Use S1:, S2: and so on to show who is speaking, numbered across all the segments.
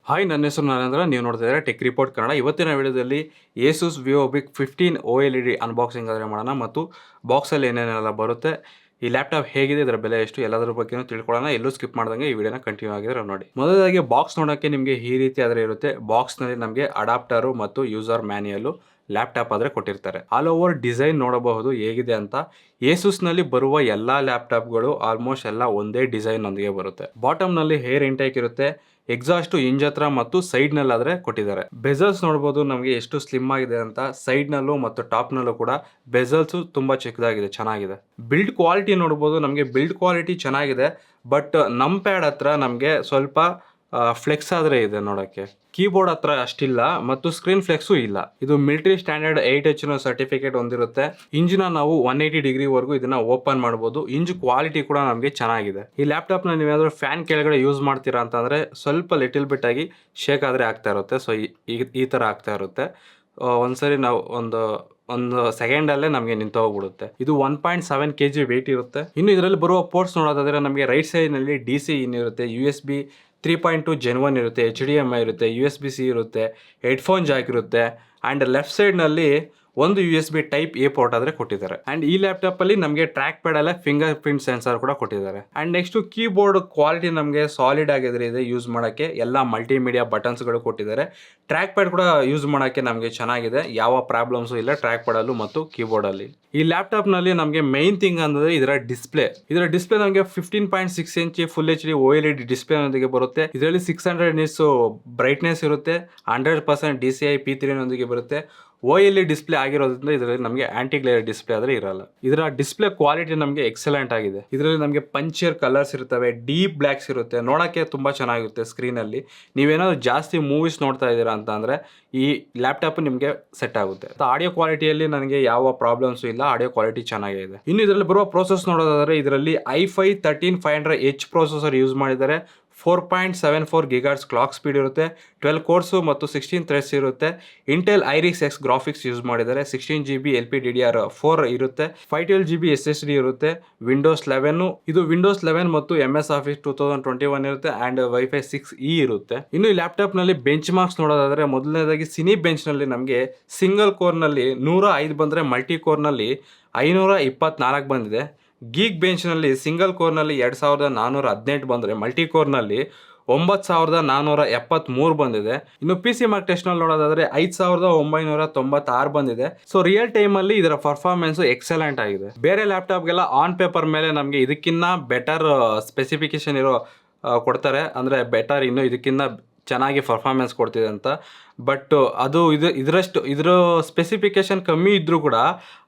S1: Hi, ನನ್ನ ಹೆಸರು ನರೇಂದ್ರ. ನೀವು ನೋಡ್ತಾ ಇದ್ದಾರೆ ಟೆಕ್ ರಿಪೋರ್ಟ್ ಕನ್ನಡ. ಇವತ್ತಿನ ವಿಡಿಯೋದಲ್ಲಿ Asus Vivobook 15 OLED ಅನ್ಬಾಕ್ಸಿಂಗ್ ಆದರೆ ಮಾಡೋಣ ಮತ್ತು ಬಾಕ್ಸಲ್ಲಿ ಏನೇನೆಲ್ಲ ಬರುತ್ತೆ, ಈ ಲ್ಯಾಪ್ಟಾಪ್ ಹೇಗಿದೆ, ಇದರ ಬೆಲೆ ಎಷ್ಟು, ಎಲ್ಲದರ ಬಗ್ಗೆನೂ ತಿಳ್ಕೊಳ್ಳೋಣ. ಎಲ್ಲೂ ಸ್ಕಿಪ್ ಮಾಡ್ದಂಗೆ ಈ ವಿಡಿಯೋನ ಕಂಟಿನ್ಯೂ ಆಗಿದ್ರೆ ನೋಡಿ. ಮೊದಲಾಗಿ ಬಾಕ್ಸ್ ನೋಡೋಕ್ಕೆ ನಿಮಗೆ ಈ ರೀತಿ ಆದರೆ ಇರುತ್ತೆ. ಬಾಕ್ಸ್ನಲ್ಲಿ ನಮಗೆ ಅಡಾಪ್ಟರು ಮತ್ತು ಯೂಸರ್ ಮ್ಯಾನ್ಯಲು ಲ್ಯಾಪ್ಟಾಪ್ ಆದರೆ ಕೊಟ್ಟಿರ್ತಾರೆ. ಆಲ್ ಓವರ್ ಡಿಸೈನ್ ನೋಡಬಹುದು ಹೇಗಿದೆ ಅಂತ. ಏಸುಸ್ನಲ್ಲಿ ಬರುವ ಎಲ್ಲ ಲ್ಯಾಪ್ಟಾಪ್ಗಳು ಆಲ್ಮೋಸ್ಟ್ ಎಲ್ಲ ಒಂದೇ ಡಿಸೈನ್ ಒಂದಿಗೆ ಬರುತ್ತೆ. ಬಾಟಮ್ನಲ್ಲಿ ಹೇರ್ ಇಂಟೇಕ್ ಇರುತ್ತೆ, ಎಕ್ಸಾಸ್ಟ್ ಇಂಜ್ ಹತ್ರ ಮತ್ತು ಸೈಡ್ನಲ್ಲಾದರೆ ಕೊಟ್ಟಿದ್ದಾರೆ. ಬೆಸಲ್ಸ್ ನೋಡ್ಬೋದು ನಮಗೆ ಎಷ್ಟು ಸ್ಲಿಮ್ ಆಗಿದೆ ಅಂತ. ಸೈಡ್ನಲ್ಲೂ ಮತ್ತು ಟಾಪ್ನಲ್ಲೂ ಕೂಡ ಬೆಸಲ್ಸು ತುಂಬ ಚಿಕ್ಕದಾಗಿದೆ, ಚೆನ್ನಾಗಿದೆ. ಬಿಲ್ಡ್ ಕ್ವಾಲಿಟಿ ನೋಡ್ಬೋದು, ನಮಗೆ ಬಿಲ್ಡ್ ಕ್ವಾಲಿಟಿ ಚೆನ್ನಾಗಿದೆ. ಬಟ್ ನಮ್ ಪ್ಯಾಡ್ ಹತ್ರ ನಮಗೆ ಸ್ವಲ್ಪ ಫ್ಲೆಕ್ಸ್ ಆದರೆ ಇದೆ ನೋಡೋಕ್ಕೆ. ಕೀಬೋರ್ಡ್ ಹತ್ರ ಅಷ್ಟಿಲ್ಲ ಮತ್ತು ಸ್ಕ್ರೀನ್ ಫ್ಲೆಕ್ಸು ಇಲ್ಲ. ಇದು ಮಿಲಿಟರಿ ಸ್ಟ್ಯಾಂಡರ್ಡ್ 8H ಸರ್ಟಿಫಿಕೇಟ್ ಹೊಂದಿರುತ್ತೆ. ಇಂಜಿನ ನಾವು 180 ಡಿಗ್ರಿವರೆಗೂ ಇದನ್ನ ಓಪನ್ ಮಾಡ್ಬೋದು. ಇಂಜ್ ಕ್ವಾಲಿಟಿ ಕೂಡ ನಮಗೆ ಚೆನ್ನಾಗಿದೆ. ಈ ಲ್ಯಾಪ್ಟಾಪ್ನ ನೀವೇನಾದರೂ ಫ್ಯಾನ್ ಕೆಳಗಡೆ ಯೂಸ್ ಮಾಡ್ತೀರಾ ಅಂತಂದರೆ ಸ್ವಲ್ಪ ಲಿಟಲ್ ಬಿಟ್ ಆಗಿ ಶೇಕ್ ಆದರೆ ಆಗ್ತಾ ಇರುತ್ತೆ. ಸೊ ಈ ಥರ ಆಗ್ತಾ ಇರುತ್ತೆ. ಒಂದ್ಸರಿ ನಾವು ಒಂದು ಸೆಕೆಂಡಲ್ಲೇ ನಮಗೆ ನಿಂತೋಗ್ಬಿಡುತ್ತೆ. ಇದು 1.7 kg ವೆಯ್ಟ್ ಇರುತ್ತೆ. ಇನ್ನು ಇದರಲ್ಲಿ ಬರುವ ಪೋರ್ಟ್ಸ್ ನೋಡೋದಾದ್ರೆ ನಮಗೆ ರೈಟ್ ಸೈಡ್ನಲ್ಲಿ DC ಇನ್ ಇರುತ್ತೆ, USB 3.2 Gen 1 ಇರುತ್ತೆ, HDMI ಇರುತ್ತೆ, USB-C ಇರುತ್ತೆ, ಹೆಡ್ಫೋನ್ ಜಾಕ್ ಇರುತ್ತೆ. ಆ್ಯಂಡ್ ಲೆಫ್ಟ್ ಸೈಡ್ನಲ್ಲಿ ಒಂದು USB ಟೈಪ್ ಎ ಪೋರ್ಟ್ ಆದರೆ ಕೊಟ್ಟಿದ್ದಾರೆ. ಆ್ಯಂಡ್ ಈ ಲ್ಯಾಪ್ಟಾಪಲ್ಲಿ ನಮಗೆ ಟ್ರ್ಯಾಕ್ ಪ್ಯಾಡ್ ಅಲ್ಲೇ ಫಿಂಗರ್ ಪ್ರಿಂಟ್ ಸೆನ್ಸರ್ ಕೂಡ ಕೊಟ್ಟಿದ್ದಾರೆ. ಆ್ಯಂಡ್ ನೆಕ್ಸ್ಟು ಕೀಬೋರ್ಡ್ ಕ್ವಾಲಿಟಿ ನಮಗೆ ಸಾಲಿಡ್ ಆಗಿದ್ರೆ ಇದೆ ಯೂಸ್ ಮಾಡೋಕ್ಕೆ. ಎಲ್ಲ ಮಲ್ಟಿಮೀಡಿಯಾ ಬಟನ್ಸ್ಗಳು ಕೊಟ್ಟಿದ್ದಾರೆ. ಟ್ರ್ಯಾಕ್ ಪ್ಯಾಡ್ ಕೂಡ ಯೂಸ್ ಮಾಡೋಕ್ಕೆ ನಮಗೆ ಚೆನ್ನಾಗಿದೆ, ಯಾವ ಪ್ರಾಬ್ಲಮ್ಸು ಇಲ್ಲ ಟ್ರ್ಯಾಕ್ ಪ್ಯಾಡಲ್ಲೂ ಮತ್ತು ಕೀಬೋರ್ಡಲ್ಲಿ. ಈ ಲ್ಯಾಪ್ಟಾಪ್ನಲ್ಲಿ ನಮಗೆ ಮೈನ್ ಥಿಂಗ್ ಅಂದರೆ ಇದರ ಡಿಸ್ಪ್ಲೇ ನಮಗೆ 15.6 ಇಂಚ್ ಫುಲ್ HD OLED ಡಿಸ್ಪ್ಲೇನೊಂದಿಗೆ ಬರುತ್ತೆ. ಇದರಲ್ಲಿ 600 ನಿಟ್ಸ್ ಬ್ರೈಟ್ನೆಸ್ ಇರುತ್ತೆ, 100% DCI P3 ನೊಂದಿಗೆ ಬರುತ್ತೆ. OLED ಡಿಸ್ಪ್ಲೇ ಆಗಿರೋದ್ರಿಂದ ಇದರಲ್ಲಿ ನಮಗೆ ಆಂಟಿ ಗ್ಲೇರ್ ಡಿಸ್ಪ್ಲೇ ಆದರೆ ಇರಲ್ಲ. ಇದರ ಡಿಸ್ಪ್ಲೇ ಕ್ವಾಲಿಟಿ ನಮಗೆ ಎಕ್ಸಲೆಂಟ್ ಆಗಿದೆ. ಇದರಲ್ಲಿ ನಮಗೆ ಪಂಚಿಯರ್ ಕಲರ್ಸ್ ಇರ್ತವೆ, ಡೀಪ್ ಬ್ಲ್ಯಾಕ್ಸ್ ಇರುತ್ತೆ, ನೋಡೋಕ್ಕೆ ತುಂಬ ಚೆನ್ನಾಗಿರುತ್ತೆ. ಸ್ಕ್ರೀನಲ್ಲಿ ನೀವೇನಾದ್ರು ಜಾಸ್ತಿ ಮೂವೀಸ್ ನೋಡ್ತಾ ಇದ್ದೀರಾ ಅಂತ ಅಂದರೆ ಈ ಲ್ಯಾಪ್ಟಾಪ್ ನಿಮಗೆ ಸೆಟ್ ಆಗುತ್ತೆ. ಆಡಿಯೋ ಕ್ವಾಲಿಟಿಯಲ್ಲಿ ನನಗೆ ಯಾವ ಪ್ರಾಬ್ಲಮ್ಸು ಇಲ್ಲ, ಆಡಿಯೋ ಕ್ವಾಲಿಟಿ ಚೆನ್ನಾಗಿದೆ. ಇನ್ನು ಇದರಲ್ಲಿ ಬರುವ ಪ್ರೋಸೆಸ್ ನೋಡೋದಾದರೆ ಇದರಲ್ಲಿ i5 13500H ಪ್ರೊಸೆಸರ್ ಯೂಸ್ ಮಾಡಿದ್ದಾರೆ. 4.74 GHz ಕ್ಲಾಕ್ ಸ್ಪೀಡ್ ಇರುತ್ತೆ, 12 ಕೋರ್ಸು ಮತ್ತು 16 ಥ್ರೆಡ್ಸ್ ಇರುತ್ತೆ. Intel iris X graphics use ಮಾಡಿದ್ದಾರೆ. 16 GB LPDDR4 ಇರುತ್ತೆ, 512 GB SSD ಇರುತ್ತೆ. ವಿಂಡೋಸ್ 11 ಇದು ವಿಂಡೋಸ್ 11 ಮತ್ತು MS Office 2021 ಇರುತ್ತೆ. ಆ್ಯಂಡ್ Wi-Fi 6E ಇರುತ್ತೆ. ಇನ್ನು ಈ ಲ್ಯಾಪ್ಟಾಪ್ನಲ್ಲಿ ಬೆಂಚ್ ಮಾರ್ಕ್ಸ್ ನೋಡೋದಾದರೆ ಮೊದಲನೇದಾಗಿ ಸಿನಿ ಬೆಂಚ್ನಲ್ಲಿ ನಮಗೆ ಸಿಂಗಲ್ ಕೋರ್ನಲ್ಲಿ 105 ಬಂದರೆ ಮಲ್ಟಿ ಕೋರ್ನಲ್ಲಿ 524 ಬಂದಿದೆ. ಗೀಗ್ ಬೆಂಚ್ನಲ್ಲಿ ಸಿಂಗಲ್ ಕೋರ್ನಲ್ಲಿ 2418 ಬಂದರೆ ಮಲ್ಟಿ ಕೋರ್ನಲ್ಲಿ 9473 ಬಂದಿದೆ. ಇನ್ನು PC ಮಾರ್ಕ್ ಟೆಸ್ಟ್ನಲ್ಲಿ ನೋಡೋದಾದರೆ 5996 ಬಂದಿದೆ. ಸೊ ರಿಯಲ್ ಟೈಮಲ್ಲಿ ಇದರ ಪರ್ಫಾರ್ಮೆನ್ಸು ಎಕ್ಸಲೆಂಟ್ ಆಗಿದೆ. ಬೇರೆ ಲ್ಯಾಪ್ಟಾಪ್ಗೆಲ್ಲ ಆನ್ ಪೇಪರ್ ಮೇಲೆ ನಮಗೆ ಇದಕ್ಕಿಂತ ಬೆಟರ್ ಸ್ಪೆಸಿಫಿಕೇಶನ್ ಇರೋ ಕೊಡ್ತಾರೆ, ಅಂದರೆ ಬೆಟರ್ ಇನ್ನೂ ಇದಕ್ಕಿಂತ ಚೆನ್ನಾಗಿ ಪರ್ಫಾರ್ಮೆನ್ಸ್ ಕೊಡ್ತಿದೆ ಅಂತ. ಬಟ್ ಅದು ಇದರ ಸ್ಪೆಸಿಫಿಕೇಶನ್ ಕಮ್ಮಿ ಇದ್ರೂ ಕೂಡ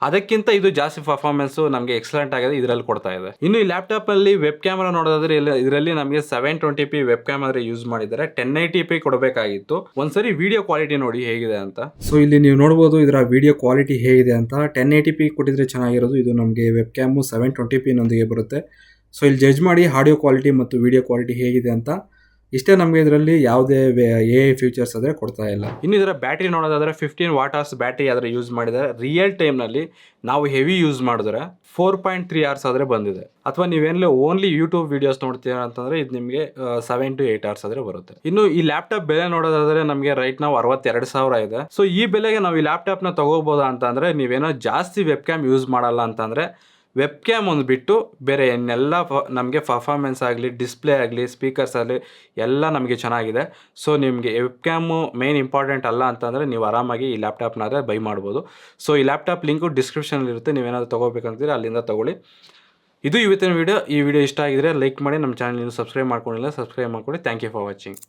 S1: ಅದಕ್ಕಿಂತ ಇದು ಜಾಸ್ತಿ ಪರ್ಫಾರ್ಮೆನ್ಸು ನಮಗೆ ಎಕ್ಸಲೆಂಟ್ ಆಗಿದೆ ಇದರಲ್ಲಿ ಕೊಡ್ತಾ ಇದೆ. ಇನ್ನು ಈ ಲ್ಯಾಪ್ಟಾಪಲ್ಲಿ ವೆಬ್ ಕ್ಯಾಮ್ರಾ ನೋಡೋದಾದ್ರೆ ಇದರಲ್ಲಿ ನಮಗೆ 720p ವೆಬ್ ಕ್ಯಾಮ್ರಾ ಯೂಸ್ ಮಾಡಿದ್ದಾರೆ. 1080p ಕೊಡಬೇಕಾಗಿತ್ತು. ಒಂದ್ಸರಿ ವಿಡಿಯೋ ಕ್ವಾಲಿಟಿ ನೋಡಿ ಹೇಗಿದೆ ಅಂತ. ಸೊ ಇಲ್ಲಿ ನೀವು ನೋಡ್ಬೋದು ಇದರ ವಿಡಿಯೋ ಕ್ವಾಲಿಟಿ ಹೇಗಿದೆ ಅಂತ. 1080p ಕೊಟ್ಟಿದ್ರೆ ಚೆನ್ನಾಗಿರೋದು. ಇದು ನಮಗೆ ವೆಬ್ ಕ್ಯಾಮು 720p ನೊಂದಿಗೆ ಬರುತ್ತೆ. ಸೊ ಇಲ್ಲಿ ಜಡ್ಜ್ ಮಾಡಿ ಆಡಿಯೋ ಕ್ವಾಲಿಟಿ ಮತ್ತು ವಿಡಿಯೋ ಕ್ವಾಲಿಟಿ ಹೇಗಿದೆ ಅಂತ. ಇಷ್ಟೇ, ನಮಗೆ ಇದರಲ್ಲಿ ಯಾವುದೇ AI ಫೀಚರ್ಸ್ ಆದರೆ ಕೊಡ್ತಾ ಇಲ್ಲ. ಇನ್ನು ಇದರ ಬ್ಯಾಟ್ರಿ ನೋಡೋದಾದರೆ 15 ವಾಟ್ ಬ್ಯಾಟ್ರಿ ಆದರೆ ಯೂಸ್ ಮಾಡಿದ್ದಾರೆ. ರಿಯಲ್ ಟೈಮ್ನಲ್ಲಿ ನಾವು ಹೆವಿ ಯೂಸ್ ಮಾಡಿದ್ರೆ 4.3 hours ಆದರೆ ಬಂದಿದೆ. ಅಥವಾ ನೀವೇನಲೇ ಓನ್ಲಿ ಯೂಟ್ಯೂಬ್ ವೀಡಿಯೋಸ್ ನೋಡ್ತೀರಾ ಅಂತಂದರೆ ಇದು ನಿಮಗೆ 7 to 8 hours ಆದರೆ ಬರುತ್ತೆ. ಇನ್ನು ಈ ಲ್ಯಾಪ್ಟಾಪ್ ಬೆಲೆ ನೋಡೋದಾದರೆ ನಮಗೆ ರೈಟ್ ನಾವು 62,000 ಇದೆ. ಸೊ ಈ ಬೆಲೆಗೆ ನಾವು ಈ ಲ್ಯಾಪ್ಟಾಪ್ನ ತಗೋಬೋದಾ ಅಂತಂದರೆ, ನೀವೇನೋ ಜಾಸ್ತಿ ವೆಬ್ ಕ್ಯಾಮ್ ಯೂಸ್ ಮಾಡಲ್ಲ ಅಂತಂದರೆ ವೆಬ್ ಕ್ಯಾಮ್ ಒಂದು ಬಿಟ್ಟು ಬೇರೆ ಇನ್ನೆಲ್ಲ ನಮಗೆ ಪರ್ಫಾರ್ಮೆನ್ಸ್ ಆಗಲಿ, ಡಿಸ್ಪ್ಲೇ ಆಗಲಿ, ಸ್ಪೀಕರ್ಸ್ ಆಗಲಿ ಎಲ್ಲ ನಮಗೆ ಚೆನ್ನಾಗಿದೆ. ಸೊ ನಿಮಗೆ ವೆಬ್ ಕ್ಯಾಮು ಮೇನ್ ಇಂಪಾರ್ಟೆಂಟ್ ಅಲ್ಲ ಅಂತಂದರೆ ನೀವು ಆರಾಮಾಗಿ ಈ ಲ್ಯಾಪ್ಟಾಪ್ನಾದರೆ ಬೈ ಮಾಡ್ಬೋದು. ಸೊ ಈ ಲ್ಯಾಪ್ಟಾಪ್ ಲಿಂಕು ಡಿಸ್ಕ್ರಿಪ್ಷನಲ್ಲಿರುತ್ತೆ, ನೀವೇನಾದರೂ ತೊಗೋಬೇಕಂತೀರಿ ಅಲ್ಲಿಂದ ತೊಗೊಳ್ಳಿ. ಇದು ಇವತ್ತಿನ ವಿಡಿಯೋ. ಈ ವಿಡಿಯೋ ಇಷ್ಟ ಆಗಿದ್ರೆ ಲೈಕ್ ಮಾಡಿ, ನಮ್ಮ ಚಾನಲ್ ಸಬ್ಸ್ಕ್ರೈಬ್ ಮಾಡ್ಕೊಂಡಿಲ್ಲ ಸಬ್ಸ್ಕ್ರೈಬ್ ಮಾಡ್ಕೊಳ್ಳಿ. Thank you for watching.